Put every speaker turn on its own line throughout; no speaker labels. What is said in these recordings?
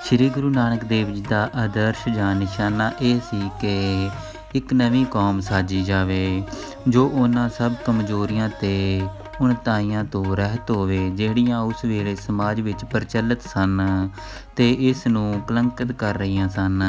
ਸ਼੍ਰੀ ਗੁਰੂ ਨਾਨਕ ਦੇਵ ਜੀ ਦਾ ਆਦਰਸ਼ ਜਾਂ ਨਿਸ਼ਾਨਾ ਇਹ ਸੀ ਕਿ ਇੱਕ ਨਵੀਂ ਕੌਮ ਸਾਜੀ ਜਾਵੇ ਜੋ ਉਹਨਾਂ ਸਭ ਕਮਜ਼ੋਰੀਆਂ ਅਤੇ ਉਣਤਾਈਆਂ ਤੋਂ ਰਹਿਤ ਹੋਵੇ ਜਿਹੜੀਆਂ ਉਸ ਵੇਲੇ ਸਮਾਜ ਵਿੱਚ ਪ੍ਰਚਲਿਤ ਸਨ ਅਤੇ ਇਸ ਨੂੰ ਕਲੰਕਿਤ ਕਰ ਰਹੀਆਂ ਸਨ।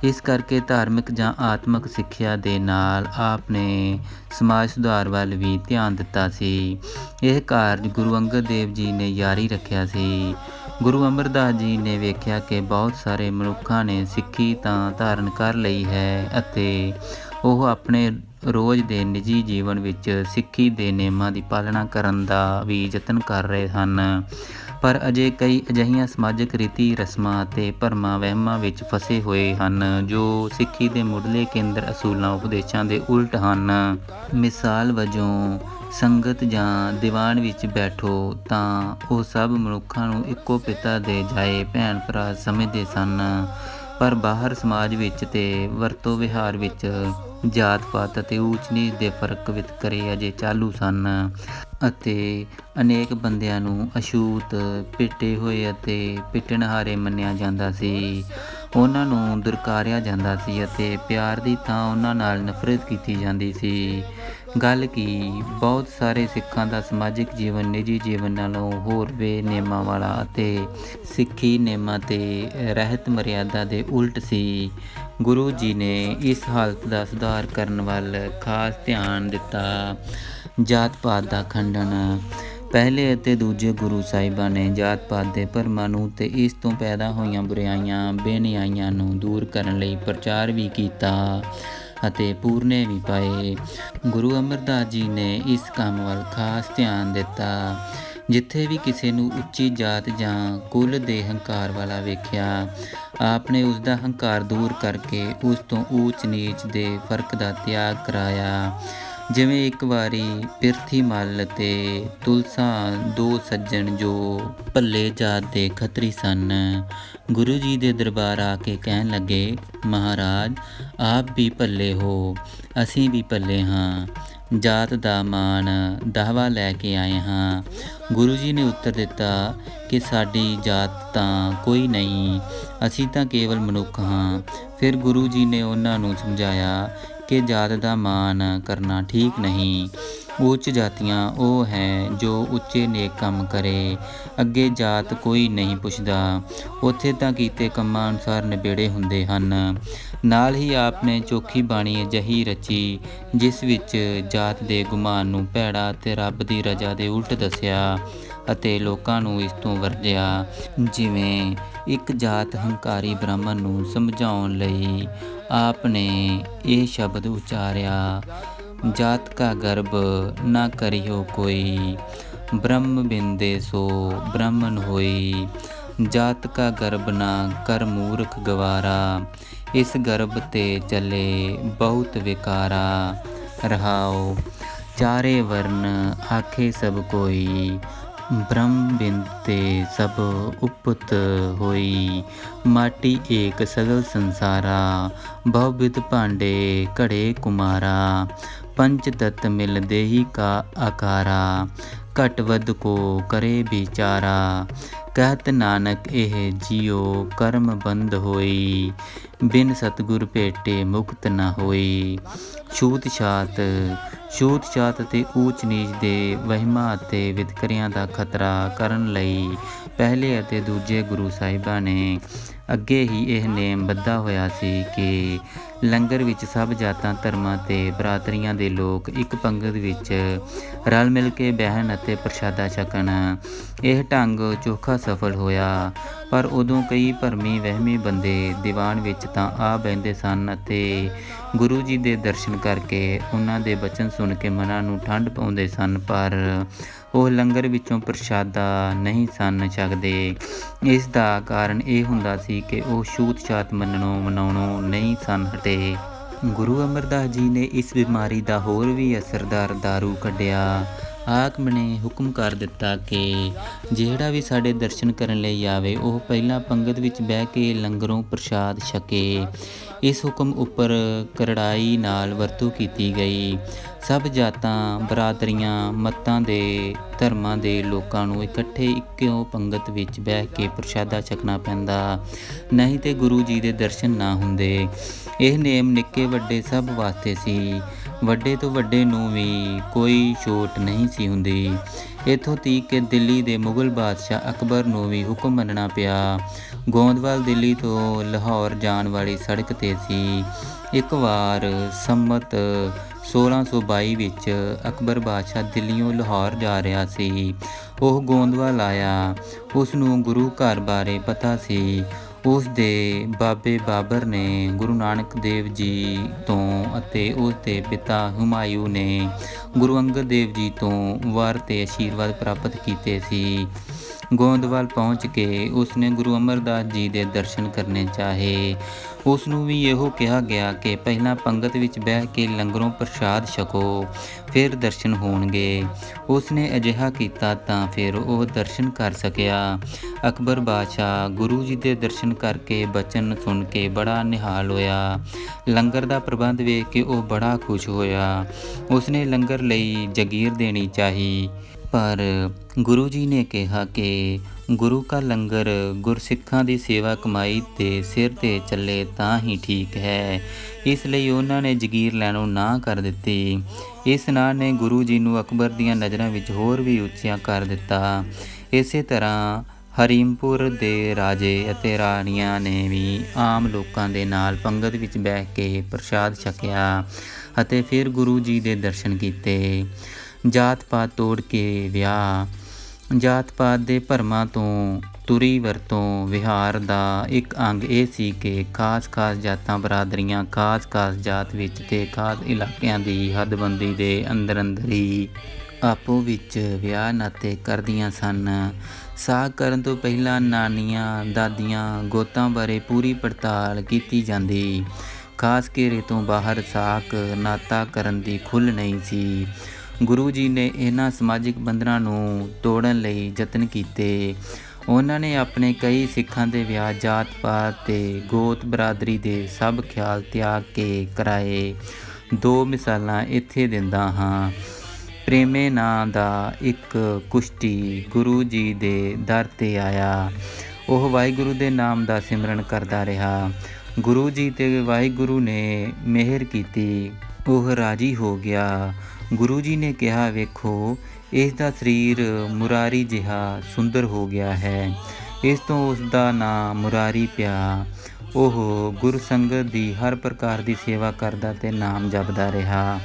ਇਸ ਕਰਕੇ ਧਾਰਮਿਕ ਜਾਂ ਆਤਮਿਕ ਸਿੱਖਿਆ ਦੇ ਨਾਲ ਆਪ ਨੇ ਸਮਾਜ ਸੁਧਾਰ ਵੱਲ ਵੀ ਧਿਆਨ ਦਿੱਤਾ ਸੀ। ਇਹ ਕਾਰਜ ਗੁਰੂ ਅੰਗਦ ਦੇਵ ਜੀ ਨੇ ਜਾਰੀ ਰੱਖਿਆ ਸੀ। ਗੁਰੂ ਅਮਰਦਾਸ ਜੀ ਨੇ ਵੇਖਿਆ ਕਿ ਬਹੁਤ ਸਾਰੇ ਮਨੁੱਖਾਂ ਨੇ ਸਿੱਖੀ ਤਾਂ ਧਾਰਨ ਕਰ ਲਈ ਹੈ ਅਤੇ ਉਹ ਆਪਣੇ ਰੋਜ਼ ਦੇ ਨਿੱਜੀ ਜੀਵਨ ਵਿੱਚ ਸਿੱਖੀ ਦੇ ਨਿਯਮਾਂ ਦੀ ਪਾਲਣਾ ਕਰਨ ਦਾ ਵੀ ਯਤਨ ਕਰ ਰਹੇ ਹਨ, ਪਰ ਅਜੇ ਕਈ ਅਜਿਹੀਆਂ ਸਮਾਜਿਕ ਰੀਤੀ ਰਸਮਾਂ ਅਤੇ ਭਰਮਾਂ ਵਹਿਮਾਂ ਵਿੱਚ ਫਸੇ ਹੋਏ ਹਨ ਜੋ ਸਿੱਖੀ ਦੇ ਮੁੱਢਲੇ ਕੇਂਦਰ ਅਸੂਲਾਂ ਉਪਦੇਸ਼ਾਂ ਦੇ ਉਲਟ ਹਨ। ਮਿਸਾਲ ਵਜੋਂ ਸੰਗਤ ਜਾਂ ਦੀਵਾਨ ਵਿੱਚ ਬੈਠੋ ਤਾਂ ਉਹ ਸਭ ਮਨੁੱਖਾਂ ਨੂੰ ਇੱਕੋ ਪਿਤਾ ਦੇ ਜਾਏ ਭੈਣ ਭਰਾ ਸਮਝਦੇ ਸਨ, ਪਰ ਬਾਹਰ ਸਮਾਜ ਵਿੱਚ ਅਤੇ ਵਰਤੋਂ ਵਿਹਾਰ ਵਿੱਚ ਜਾਤ ਪਾਤ ਅਤੇ ਊਚ ਨੀਚ ਦੇ ਫਰਕ ਵਿਤਕਰੇ ਅਜੇ ਚਾਲੂ ਸਨ ਅਤੇ ਅਨੇਕ ਬੰਦਿਆਂ ਨੂੰ ਅਛੂਤ, ਪਿੱਟੇ ਹੋਏ ਅਤੇ ਪਿੱਟਣਹਾਰੇ ਮੰਨਿਆ ਜਾਂਦਾ ਸੀ। ਉਹਨਾਂ ਨੂੰ ਦੁਰਕਾਰਿਆ ਜਾਂਦਾ ਸੀ ਅਤੇ ਪਿਆਰ ਦੀ ਥਾਂ ਉਹਨਾਂ ਨਾਲ ਨਫ਼ਰਤ ਕੀਤੀ ਜਾਂਦੀ ਸੀ। ਗੱਲ ਕੀ ਬਹੁਤ ਸਾਰੇ ਸਿੱਖਾਂ ਦਾ ਸਮਾਜਿਕ ਜੀਵਨ ਨਿੱਜੀ ਜੀਵਨ ਨਾਲੋਂ ਹੋਰ ਨਿਯਮਾਂ ਵਾਲਾ ਅਤੇ ਸਿੱਖੀ ਨਿਯਮਾਂ 'ਤੇ ਰਹਿਤ ਮਰਿਆਦਾ ਦੇ ਉਲਟ ਸੀ। ਗੁਰੂ ਜੀ ਨੇ ਇਸ ਹਾਲਤ ਦਾ ਸੁਧਾਰ ਕਰਨ ਵੱਲ ਖਾਸ ਧਿਆਨ ਦਿੱਤਾ। ਜਾਤ ਪਾਤ ਦਾ ਖੰਡਨ। ਪਹਿਲੇ ਅਤੇ ਦੂਜੇ ਗੁਰੂ ਸਾਹਿਬਾਂ ਨੇ ਜਾਤ ਪਾਤ ਦੇ ਭਰਮਾਂ ਨੂੰ ਅਤੇ ਇਸ ਤੋਂ ਪੈਦਾ ਹੋਈਆਂ ਬੁਰਾਈਆਂ ਬੇਨਿਆਈਆਂ ਨੂੰ ਦੂਰ ਕਰਨ ਲਈ ਪ੍ਰਚਾਰ ਵੀ ਕੀਤਾ ਅਤੇ ਪੂਰਨੇ ਵੀ ਪਾਏ। ਗੁਰੂ ਅਮਰਦਾਸ ਜੀ ਨੇ ਇਸ ਕੰਮ ਵੱਲ ਖਾਸ ਧਿਆਨ ਦਿੱਤਾ। ਜਿੱਥੇ ਵੀ ਕਿਸੇ ਨੂੰ ਉੱਚੀ ਜਾਤ ਜਾਂ ਕੁਲ ਦੇ ਹੰਕਾਰ ਵਾਲਾ ਵੇਖਿਆ, ਆਪ ਨੇ ਉਸ ਦਾ ਹੰਕਾਰ ਦੂਰ ਕਰਕੇ ਉਸ ਤੋਂ ਊਚ ਨੀਚ ਦੇ ਫਰਕ ਦਾ ਤਿਆਗ ਕਰਾਇਆ। ਜਿਵੇਂ ਇੱਕ ਵਾਰੀ ਪਿਰਥੀ ਮੱਲ ਅਤੇ ਤੁਲਸਾ ਦੋ ਸੱਜਣ ਜੋ ਭੱਲੇ ਜਾਤ ਦੇ ਖੱਤਰੀ ਸਨ, ਗੁਰੂ ਜੀ ਦੇ ਦਰਬਾਰ ਆ ਕੇ ਕਹਿਣ ਲੱਗੇ, ਮਹਾਰਾਜ ਆਪ ਵੀ ਭੱਲੇ ਹੋ, ਅਸੀਂ ਵੀ ਭੱਲੇ ਹਾਂ, ਜਾਤ ਦਾ ਮਾਣ ਦਾਵਾ ਲੈ ਕੇ ਆਏ ਹਾਂ। ਗੁਰੂ ਜੀ ਨੇ ਉੱਤਰ ਦਿੱਤਾ ਕਿ ਸਾਡੀ ਜਾਤ ਤਾਂ ਕੋਈ ਨਹੀਂ, ਅਸੀਂ ਤਾਂ ਕੇਵਲ ਮਨੁੱਖ ਹਾਂ। ਫਿਰ ਗੁਰੂ ਜੀ ਨੇ ਉਹਨਾਂ ਨੂੰ ਸਮਝਾਇਆ ਕਿ ਜਾਤ ਦਾ ਮਾਣ ਕਰਨਾ ਠੀਕ ਨਹੀਂ। ਉੱਚ ਜਾਤੀਆਂ ਉਹ ਹੈ ਜੋ ਉੱਚੇ ਨੇਕ ਕੰਮ ਕਰੇ, ਅੱਗੇ ਜਾਤ ਕੋਈ ਨਹੀਂ ਪੁੱਛਦਾ। ਉੱਥੇ ਤਾਂ ਕੀਤੇ ਕੰਮਾਂ ਅਨੁਸਾਰ ਨਿਬੇੜੇ ਹੁੰਦੇ ਹਨ। ਨਾਲ ਹੀ ਆਪ ਨੇ ਚੋਖੀ ਬਾਣੀ ਅਜਿਹੀ ਰਚੀ ਜਿਸ ਵਿੱਚ ਜਾਤ ਦੇ ਗੁਮਾਨ ਨੂੰ ਭੈੜਾ ਅਤੇ ਰੱਬ ਦੀ ਰਜ਼ਾ ਦੇ ਉਲਟ ਦੱਸਿਆ ਅਤੇ ਲੋਕਾਂ ਨੂੰ ਇਸ ਤੋਂ ਵਰਜਿਆ। ਜਿਵੇਂ ਇੱਕ ਜਾਤ ਹੰਕਾਰੀ ਬ੍ਰਾਹਮਣ ਨੂੰ ਸਮਝਾਉਣ ਲਈ ਆਪ ਨੇ ਇਹ ਸ਼ਬਦ ਉਚਾਰਿਆ, ਜਾਤ ਕਾ ਗਰਭ ਨਾ ਕਰਿਓ ਕੋਈ, ਬ੍ਰਹਮ ਬਿੰਦੇ ਸੋ ਬ੍ਰਾਹਮਣ ਹੋਈ, ਜਾਤ ਕਾ ਗਰਭ ਨਾ ਕਰ ਮੂਰਖ ਗਵਾਰਾ, ਇਸ ਗਰਭ ਤੇ ਚਲੇ ਬਹੁਤ ਵਿਕਾਰਾ। ਰਹਾਉ। ਚਾਰੇ ਵਰਨ ਆਖੇ ਸਭ ਕੋਈ, ਬ੍ਰਹਮ ਬਿੰਦ ਤੇ ਸਭ ਉਪਤ ਹੋਈ, ਮਾਟੀ ਏਕ ਸਗਲ ਸੰਸਾਰਾ, ਬਹੁ-ਬਿਧ ਭਾਂਡੇ ਘੜੇ ਕੁਮਾਰਾ, ਪੰਚ ਤਤ ਮਿਲ ਦੇਹੀ ਕਾ ਆਕਾਰਾ, ਘਟ ਵਧ ਕੋ ਕਰੇ ਵਿਚਾਰਾ, ਕਹਿਤ ਨਾਨਕ ਇਹ ਜੀਉ ਕਰਮ ਬੰਧ ਹੋਈ, ਬਿਨ ਸਤਿਗੁਰ ਭੇਟੇ ਮੁਕਤ ਨ ਹੋਈ। ਛੂਤ ਛਾਤ। ਛੂਤ ਛਾਤ ਅਤੇ ਊਚ ਨੀਚ ਦੇ ਵਹਿਮਾਂ ਅਤੇ ਵਿਤਕਰਿਆਂ ਦਾ ਖਤਰਾ ਕਰਨ ਲਈ ਪਹਿਲੇ ਅਤੇ ਦੂਜੇ ਗੁਰੂ ਸਾਹਿਬਾਂ ਨੇ ਅੱਗੇ ਹੀ ਇਹ ਨੇਮ ਬੱਧਾ ਹੋਇਆ ਸੀ ਕਿ ਲੰਗਰ ਵਿੱਚ ਸਭ ਜਾਤਾਂ ਧਰਮਾਂ ਅਤੇ ਬਰਾਦਰੀਆਂ ਦੇ ਲੋਕ ਇੱਕ ਪੰਗਤ ਵਿੱਚ ਰਲ ਮਿਲ ਕੇ ਬਹਿਣ ਅਤੇ ਪ੍ਰਸ਼ਾਦਾ ਛਕਣ। ਇਹ ਢੰਗ ਚੋਖਾ ਸਫਲ ਹੋਇਆ, ਪਰ ਉਦੋਂ ਕਈ ਭਰਮੀ ਵਹਿਮੀ ਬੰਦੇ ਦੀਵਾਨ ਵਿੱਚ ਤਾਂ ਆ ਬਹਿੰਦੇ ਸਨ ਅਤੇ ਗੁਰੂ ਜੀ ਦੇ ਦਰਸ਼ਨ ਕਰਕੇ ਉਹਨਾਂ ਦੇ ਬਚਨ ਸੁਣ ਕੇ ਮਨਾਂ ਨੂੰ ਠੰਡ ਪਾਉਂਦੇ ਸਨ, ਪਰ ਉਹ ਲੰਗਰ ਵਿੱਚੋਂ ਪ੍ਰਸ਼ਾਦਾ ਨਹੀਂ ਸਨ ਛਕਦੇ। ਇਸ ਦਾ ਕਾਰਨ ਇਹ ਹੁੰਦਾ ਸੀ ਕਿ ਉਹ ਛੂਤ ਛਾਤ ਮਨਾਉਣੋਂ ਨਹੀਂ ਸਨ ਹਟੇ। ਗੁਰੂ ਅਮਰਦਾਸ ਜੀ ਨੇ ਇਸ ਬਿਮਾਰੀ ਦਾ ਹੋਰ ਵੀ ਅਸਰਦਾਰ ਦਾਰੂ ਕੱਢਿਆ ਹਾਕਮ ਨੇ ਹੁਕਮ ਕਰ ਦਿੱਤਾ ਕਿ ਜਿਹੜਾ ਵੀ ਸਾਡੇ ਦਰਸ਼ਨ ਕਰਨ ਲਈ ਆਵੇ ਉਹ ਪਹਿਲਾਂ ਪੰਗਤ ਵਿੱਚ ਬਹਿ ਕੇ ਲੰਗਰੋਂ ਪ੍ਰਸ਼ਾਦ ਛਕੇ। ਇਸ ਹੁਕਮ ਉੱਪਰ ਕਰੜਾਈ ਨਾਲ ਵਰਤੋਂ ਕੀਤੀ ਗਈ। ਸਭ ਜਾਤਾਂ, ਬਰਾਦਰੀਆਂ, ਮਤਾਂ ਦੇ ਧਰਮਾਂ ਦੇ ਲੋਕਾਂ ਨੂੰ ਇਕੱਠੇ ਇੱਕੋ ਪੰਗਤ ਵਿੱਚ ਬਹਿ ਕੇ ਪ੍ਰਸ਼ਾਦਾ ਛਕਣਾ ਪੈਂਦਾ, ਨਹੀਂ ਤੇ ਗੁਰੂ ਜੀ ਦੇ ਦਰਸ਼ਨ ਨਾ ਹੁੰਦੇ। ਇਹ ਨੇਮ ਨਿੱਕੇ ਵੱਡੇ ਸਭ ਵਾਸਤੇ ਸੀ। ਵੱਡੇ ਤੋਂ ਵੱਡੇ ਨੂੰ ਵੀ ਕੋਈ ਛੋਟ ਨਹੀਂ ਸੀ ਹੁੰਦੀ। ਇੱਥੋਂ ਤੀਕ ਕਿ ਦਿੱਲੀ ਦੇ ਮੁਗਲ ਬਾਦਸ਼ਾਹ ਅਕਬਰ ਨੂੰ ਵੀ ਹੁਕਮ ਮੰਨਣਾ ਪਿਆ। ਗੋਂਦਵਾਲ ਦਿੱਲੀ ਤੋਂ ਲਾਹੌਰ ਜਾਣ ਵਾਲੀ ਸੜਕ 'ਤੇ ਸੀ। ਇੱਕ ਵਾਰ ਸੰਮਤ 1622 ਵਿੱਚ ਅਕਬਰ ਬਾਦਸ਼ਾਹ ਦਿੱਲੀਓਂ ਲਾਹੌਰ ਜਾ ਰਿਹਾ ਸੀ। ਉਹ ਗੋਂਦਵਾਲ ਆਇਆ। ਉਸ ਨੂੰ ਗੁਰੂ ਘਰ ਬਾਰੇ ਪਤਾ ਸੀ। ਉਸ ਦੇ ਬਾਬੇ ਬਾਬਰ ਨੇ ਗੁਰੂ ਨਾਨਕ ਦੇਵ ਜੀ ਤੋਂ ਅਤੇ ਉਸ ਦੇ ਪਿਤਾ ਹੁਮਾਯੂੰ ਨੇ ਗੁਰੂ ਅੰਗਦ ਦੇਵ ਜੀ ਤੋਂ ਵਰ ਤੇ ਆਸ਼ੀਰਵਾਦ ਪ੍ਰਾਪਤ ਕੀਤੇ ਸੀ। ਗੋਂਦਵਾਲ ਪਹੁੰਚ ਕੇ ਉਸਨੇ ਗੁਰੂ ਅਮਰਦਾਸ ਜੀ ਦੇ ਦਰਸ਼ਨ ਕਰਨੇ ਚਾਹੇ। ਉਸ ਨੂੰ ਵੀ ਇਹੋ ਕਿਹਾ ਗਿਆ ਕਿ ਪਹਿਲਾਂ ਪੰਗਤ ਵਿੱਚ ਬਹਿ ਕੇ ਲੰਗਰੋਂ ਪ੍ਰਸ਼ਾਦ ਛਕੋ, ਫਿਰ ਦਰਸ਼ਨ ਹੋਣਗੇ। ਉਸਨੇ ਅਜਿਹਾ ਕੀਤਾ ਤਾਂ ਫਿਰ ਉਹ ਦਰਸ਼ਨ ਕਰ ਸਕਿਆ। ਅਕਬਰ ਬਾਦਸ਼ਾਹ ਗੁਰੂ ਜੀ ਦੇ ਦਰਸ਼ਨ ਕਰਕੇ ਬਚਨ ਸੁਣ ਕੇ ਬੜਾ ਨਿਹਾਲ ਹੋਇਆ। ਲੰਗਰ ਦਾ ਪ੍ਰਬੰਧ ਵੇਖ ਕੇ ਉਹ ਬੜਾ ਖੁਸ਼ ਹੋਇਆ। ਉਸਨੇ ਲੰਗਰ ਲਈ ਜਗੀਰ ਦੇਣੀ ਚਾਹੀ, ਪਰ ਗੁਰੂ ਜੀ ਨੇ ਕਿਹਾ ਕਿ ਗੁਰੂ ਕਾ ਲੰਗਰ ਗੁਰਸਿੱਖਾਂ ਦੀ ਸੇਵਾ ਕਮਾਈ ਦੇ ਸਿਰ 'ਤੇ ਚੱਲੇ ਤਾਂ ਹੀ ਠੀਕ ਹੈ। ਇਸ ਲਈ ਉਹਨਾਂ ਨੇ ਜਗੀਰ ਲੈਣੋਂ ਨਾ ਕਰ ਦਿੱਤੀ। ਇਸ ਨਾਂ ਨੇ ਗੁਰੂ ਜੀ ਨੂੰ ਅਕਬਰ ਦੀਆਂ ਨਜ਼ਰਾਂ ਵਿੱਚ ਹੋਰ ਵੀ ਉੱਚਿਆਂ ਕਰ ਦਿੱਤਾ। ਇਸੇ ਤਰ੍ਹਾਂ ਹਰੀਮਪੁਰ ਦੇ ਰਾਜੇ ਅਤੇ ਰਾਣੀਆਂ ਨੇ ਵੀ ਆਮ ਲੋਕਾਂ ਦੇ ਨਾਲ ਪੰਗਤ ਵਿੱਚ ਬਹਿ ਕੇ ਪ੍ਰਸ਼ਾਦ ਛਕਿਆ ਅਤੇ ਫਿਰ ਗੁਰੂ ਜੀ ਦੇ ਦਰਸ਼ਨ ਕੀਤੇ। ਜਾਤ ਪਾਤ ਤੋੜ ਕੇ ਵਿਆਹ। ਜਾਤ ਪਾਤ ਦੇ ਭਰਮਾਂ ਤੋਂ ਤੁਰੀ ਵਰਤੋਂ ਵਿਹਾਰ ਦਾ ਇੱਕ ਅੰਗ ਇਹ ਸੀ ਕਿ ਖਾਸ ਜਾਤਾਂ ਬਰਾਦਰੀਆਂ ਖਾਸ ਜਾਤ ਵਿੱਚ ਤੇ ਖਾਸ ਇਲਾਕਿਆਂ ਦੀ ਹੱਦਬੰਦੀ ਦੇ ਅੰਦਰ ਹੀ ਆਪੋ ਵਿੱਚ ਵਿਆਹ ਨਾਤੇ ਕਰਦੀਆਂ ਸਨ। ਸਾਕ ਕਰਨ ਤੋਂ ਪਹਿਲਾਂ ਨਾਨੀਆਂ ਦਾਦੀਆਂ ਗੋਤਾਂ ਬਾਰੇ ਪੂਰੀ ਪੜਤਾਲ ਕੀਤੀ ਜਾਂਦੀ। ਖਾਸ ਘੇਰੇ ਤੋਂ ਬਾਹਰ ਸਾਕ ਨਾਤਾ ਕਰਨ ਦੀ ਖੁੱਲ੍ਹ ਨਹੀਂ ਸੀ। ਗੁਰੂ ਜੀ ਨੇ ਇਹਨਾਂ ਸਮਾਜਿਕ ਬੰਧਨਾਂ ਨੂੰ ਤੋੜਨ ਲਈ ਯਤਨ ਕੀਤੇ। ਉਹਨਾਂ ਨੇ ਆਪਣੇ ਕਈ ਸਿੱਖਾਂ ਦੇ ਵਿਆਹ ਜਾਤ ਪਾਤ ਤੇ ਗੋਤ ਬਰਾਦਰੀ ਦੇ ਸਭ ਖਿਆਲ ਤਿਆਗ ਕੇ ਕਰਾਏ। ਦੋ ਮਿਸਾਲਾਂ ਇੱਥੇ ਦਿੰਦਾ ਹਾਂ। ਪ੍ਰੇਮੇ ਨਾਂ ਦਾ ਇੱਕ ਕੁਸ਼ਤੀ ਗੁਰੂ ਜੀ ਦੇ ਦਰ 'ਤੇ ਆਇਆ। ਉਹ ਵਾਹਿਗੁਰੂ ਦੇ ਨਾਮ ਦਾ ਸਿਮਰਨ ਕਰਦਾ ਰਿਹਾ। ਗੁਰੂ ਜੀ ਤੇ ਵਾਹਿਗੁਰੂ ਨੇ ਮਿਹਰ ਕੀਤੀ। ਉਹ ਰਾਜੀ ਹੋ ਗਿਆ। ਗੁਰੂ ਜੀ ਨੇ ਕਿਹਾ, ਵੇਖੋ ਇਸ ਦਾ ਸਰੀਰ ਮੁਰਾਰੀ ਜਿਹਾ ਸੁੰਦਰ ਹੋ ਗਿਆ ਹੈ। ਇਸ ਤੋਂ ਉਸ ਦਾ ਨਾਂ ਮੁਰਾਰੀ ਪਿਆ। ਉਹ ਗੁਰਸੰਗਤ ਦੀ ਹਰ ਪ੍ਰਕਾਰ ਦੀ ਸੇਵਾ ਕਰਦਾ ਤੇ ਨਾਮ ਜਪਦਾ ਰਿਹਾ।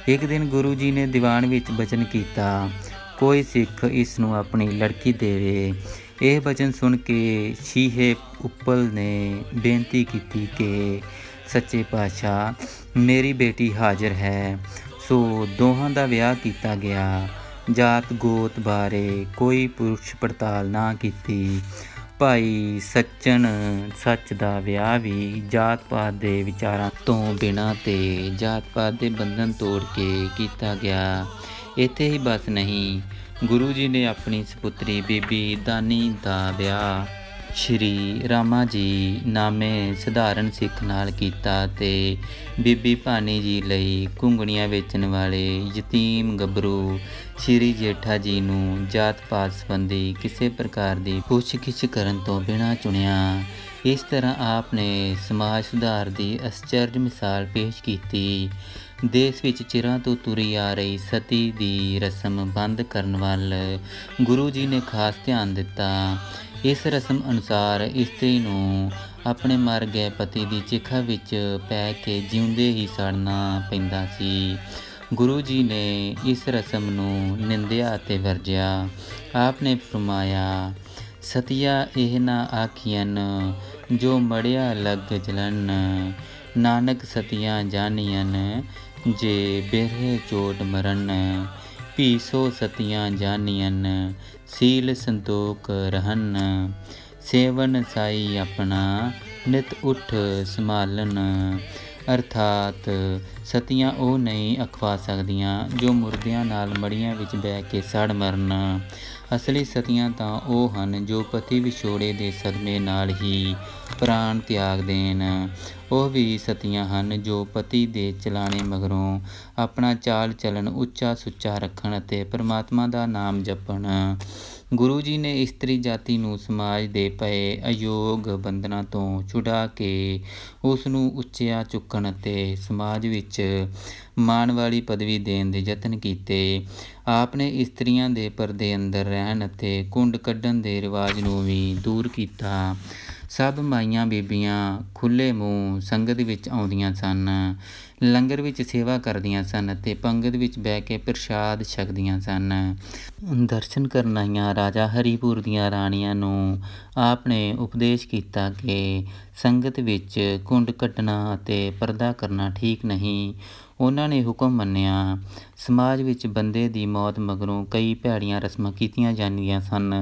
ਇੱਕ ਦਿਨ ਗੁਰੂ ਜੀ ਨੇ ਦੀਵਾਨ ਵਿੱਚ ਬਚਨ ਕੀਤਾ, ਕੋਈ ਸਿੱਖ ਇਸ ਨੂੰ ਆਪਣੀ ਲੜਕੀ ਦੇਵੇ। ਇਹ ਬਚਨ ਸੁਣ ਕੇ ਸ਼ੀਹੇ ਉੱਪਲ ਨੇ ਬੇਨਤੀ ਕੀਤੀ ਕਿ ਸੱਚੇ ਪਾਤਸ਼ਾਹ, ਮੇਰੀ ਬੇਟੀ ਹਾਜ਼ਰ ਹੈ। ਸੋ ਦੋਹਾਂ ਦਾ ਵਿਆਹ ਕੀਤਾ ਗਿਆ। ਜਾਤ ਗੋਤ ਬਾਰੇ ਕੋਈ ਪੁੱਛ ਪੜਤਾਲ ਨਾ ਕੀਤੀ। ਭਾਈ ਸੱਚਨ ਸੱਚ ਦਾ ਵਿਆਹ ਵੀ ਜਾਤ ਪਾਤ ਦੇ ਵਿਚਾਰਾਂ ਤੋਂ ਬਿਨਾਂ ਤੇ ਜਾਤ ਪਾਤ ਦੇ ਬੰਧਨ ਤੋੜ ਕੇ ਕੀਤਾ ਗਿਆ। ਇੱਥੇ ਹੀ ਬਸ ਨਹੀਂ, ਗੁਰੂ ਜੀ ਨੇ ਆਪਣੀ ਸਪੁੱਤਰੀ ਬੀਬੀ ਦਾਨੀ ਦਾ ਵਿਆਹ ਸ਼੍ਰੀ ਰਾਮਾ ਜੀ ਨਾਮੇ ਸਧਾਰਨ ਸਿੱਖ ਨਾਲ ਕੀਤਾ ਤੇ ਬੀਬੀ ਭਾਨੀ ਜੀ ਲਈ ਘੁੰਗਣੀਆਂ ਵੇਚਣ ਵਾਲੇ ਯਤੀਮ ਗੱਭਰੂ ਸ਼੍ਰੀ ਜੇਠਾ ਜੀ ਨੂੰ ਜਾਤ ਪਾਤ ਸੰਬੰਧੀ ਕਿਸੇ ਪ੍ਰਕਾਰ ਦੀ ਪੁੱਛ-ਗਿੱਛ ਕਰਨ ਤੋਂ ਬਿਨਾਂ ਚੁਣਿਆ। ਇਸ ਤਰ੍ਹਾਂ ਆਪ ਨੇ ਸਮਾਜ ਸੁਧਾਰ ਦੀ ਅਸਚਰਜ ਮਿਸਾਲ ਪੇਸ਼ ਕੀਤੀ। ਦੇਸ਼ ਵਿੱਚ ਚਿਰਾਂ ਤੋਂ ਤੁਰੀ ਆ ਰਹੀ ਸਤੀ ਦੀ ਰਸਮ ਬੰਦ ਕਰਨ ਵੱਲ ਗੁਰੂ ਜੀ ਨੇ ਖਾਸ ਧਿਆਨ ਦਿੱਤਾ। ਇਸ ਰਸਮ ਅਨੁਸਾਰ ਇਸਤਰੀ ਨੂੰ ਆਪਣੇ ਮਰ ਗਏ ਪਤੀ ਦੀ ਚਿਖਾ ਵਿੱਚ ਪੈ ਕੇ ਜਿਉਂਦੇ ਹੀ ਸੜਨਾ ਪੈਂਦਾ ਸੀ। ਗੁਰੂ ਜੀ ਨੇ ਇਸ ਰਸਮ ਨੂੰ ਨਿੰਦਿਆ ਅਤੇ ਵਰਜਿਆ। ਆਪ ਨੇ ਫਰਮਾਇਆ, ਸਤਿਆ ਇਹ ਨਾ ਆਖੀਅਨ ਜੋ ਮੜਿਆ ਲੱਗ ਜਲਨ, ਨਾਨਕ ਸਤਿਆਂ ਜਾਨੀਅਨ ਜੇ ਬਿਰਹੇ ਚੋਟ ਮਰਨ, ਭੀਸੋ ਸਤਿਆਂ ਜਾਨੀਅਨ ਸੀਲ ਸੰਤੋਖ ਰਹਨ, ਸੇਵਨ ਸਾਈ ਆਪਣਾ ਨਿਤ ਉੱਠ ਸੰਭਾਲਨ, ਅਰਥਾਤ ਸਤੀਆਂ ਉਹ ਨਹੀਂ ਅਖਵਾ ਸਕਦੀਆਂ ਜੋ ਮੁਰਦਿਆਂ ਨਾਲ ਮੜੀਆਂ ਵਿੱਚ ਬਹਿ ਕੇ ਸੜ ਮਰਨ। ਅਸਲੀ ਸਤੀਆਂ ਤਾਂ ਉਹ ਹਨ ਜੋ ਪਤੀ ਵਿਛੋੜੇ ਦੇ ਸਦਮੇ ਨਾਲ ਹੀ ਪ੍ਰਾਣ ਤਿਆਗ ਦੇਣ। ਉਹ ਵੀ ਸਤੀਆਂ ਹਨ ਜੋ ਪਤੀ ਦੇ ਚਲਾਣੇ ਮਗਰੋਂ ਆਪਣਾ ਚਾਲ ਚਲਣ ਉੱਚਾ ਸੁੱਚਾ ਰੱਖਣ ਅਤੇ ਪਰਮਾਤਮਾ ਦਾ ਨਾਮ ਜਪਣ। ਗੁਰੂ ਜੀ ਨੇ ਇਸਤਰੀ ਜਾਤੀ ਨੂੰ ਸਮਾਜ ਦੇ ਪਏ ਅਯੋਗ ਬੰਧਨਾਂ ਤੋਂ ਛੁਡਾ ਕੇ ਉਸ ਨੂੰ ਉੱਚਿਆ ਚੁੱਕਣ ਅਤੇ ਸਮਾਜ ਵਿੱਚ ਮਾਣ ਵਾਲੀ ਪਦਵੀ ਦੇਣ ਦੇ ਯਤਨ ਕੀਤੇ। ਆਪ ਨੇ ਇਸਤਰੀਆਂ ਦੇ ਪਰਦੇ ਅੰਦਰ ਰਹਿਣ ਅਤੇ ਘੁੰਡ ਕੱਢਣ ਦੇ ਰਿਵਾਜ ਨੂੰ ਵੀ ਦੂਰ ਕੀਤਾ। ਸਭ ਮਾਈਆਂ ਬੀਬੀਆਂ ਖੁੱਲ੍ਹੇ ਮੂੰਹ ਸੰਗਤ ਵਿੱਚ ਆਉਂਦੀਆਂ ਸਨ, ਲੰਗਰ ਵਿੱਚ ਸੇਵਾ ਕਰਦੀਆਂ ਸਨ ਅਤੇ ਪੰਗਤ ਵਿੱਚ ਬਹਿ ਕੇ ਪ੍ਰਸ਼ਾਦ ਛਕਦੀਆਂ ਸਨ। ਦਰਸ਼ਨ ਕਰਨ ਆਈਆਂ ਰਾਜਾ ਹਰੀਪੁਰ ਦੀਆਂ ਰਾਣੀਆਂ ਨੂੰ ਆਪ ਨੇ ਉਪਦੇਸ਼ ਕੀਤਾ ਕਿ ਸੰਗਤ ਵਿੱਚ ਘੁੰਡ ਕੱਢਣਾ ਅਤੇ ਪਰਦਾ ਕਰਨਾ ਠੀਕ ਨਹੀਂ। ਉਹਨਾਂ ਨੇ ਹੁਕਮ ਮੰਨਿਆ। ਸਮਾਜ ਵਿੱਚ ਬੰਦੇ ਦੀ ਮੌਤ ਮਗਰੋਂ ਕਈ ਭੈੜੀਆਂ ਰਸਮਾਂ ਕੀਤੀਆਂ ਜਾਂਦੀਆਂ ਸਨ।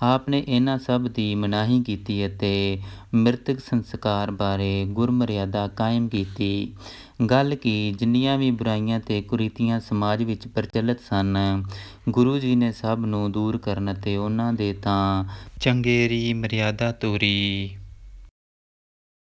ਆਪ ਨੇ ਇਹਨਾਂ ਸਭ ਦੀ ਮਨਾਹੀ ਕੀਤੀ ਅਤੇ ਮ੍ਰਿਤਕ ਸੰਸਕਾਰ ਬਾਰੇ ਗੁਰਮਰਿਆਦਾ ਕਾਇਮ ਕੀਤੀ। ਗੱਲ ਕਿ ਜਿੰਨੀਆਂ ਵੀ ਬੁਰਾਈਆਂ ਅਤੇ ਕੁਰੀਤੀਆਂ ਸਮਾਜ ਵਿੱਚ ਪ੍ਰਚਲਿਤ ਸਨ, ਗੁਰੂ ਜੀ ਨੇ ਸਭ ਨੂੰ ਦੂਰ ਕਰਨ ਅਤੇ ਉਹਨਾਂ ਦੇ ਤਾਂ ਚੰਗੇਰੀ ਮਰਿਆਦਾ ਤੋਰੀ।